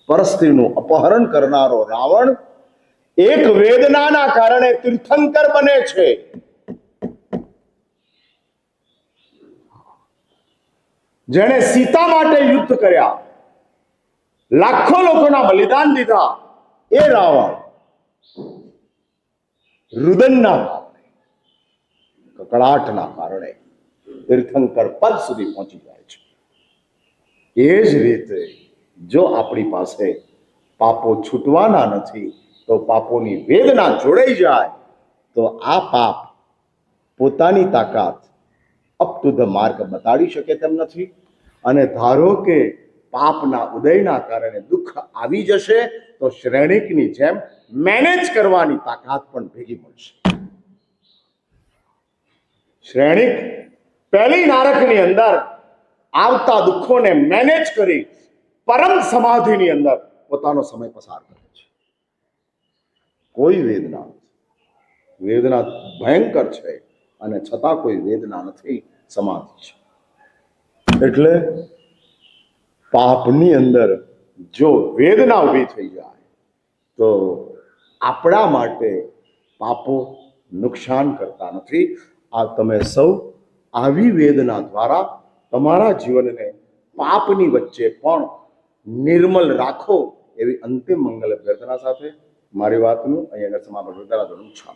પરસ્ત્રીનું અપહરણ કરનારો રાવણ એક વેદનાના કારણે તીર્થંકર બને છે. જેણે સીતા માટે યુદ્ધ કર્યા, લાખો લોકોના બલિદાન દીધા, એ રાવણ રુદનના કારણે, કકળાટના કારણે તીર્થંકર પદ સુધી પહોંચી જાય છે. એ જ રીતે જો આપણી પાસે પાપો છૂટવાના નથી તો પાપોની વેદના જોડાઈ જાય તો આ પાપ પોતાની તાકાત અપ ટુ ધ માર્ક બતાડી શકે તેમ નથી. અને ધારો કે પાપના ઉદયના કારણે દુઃખ આવી જશે તો શ્રેણિકની જેમ મેનેજ કરવાની તાકાત પણ ભેગી મળશે. શ્રેણિક પહેલી નારકની અંદર આવતા દુઃખોને મેનેજ કરી પરમ સમાધિની અંદર પોતાનો સમય પસાર કરે છે. કોઈ વેદના નથી, વેદના ભયંકર છે અને છતાં કોઈ વેદના નથી, સમાધિ છે. એટલે પાપની અંદર જો વેદના ઊભી થઈ જાય તો આપણા માટે પાપો નુકસાન કરતા નથી. આ તમે સૌ આવી વેદના દ્વારા તમારા જીવનને પાપની વચ્ચે પણ નિર્મલ રાખો, એવી અંતિમ મંગલ પ્રાર્થના સાથે મારી વાતનું અહીં આગળ સમાપન કરું છું.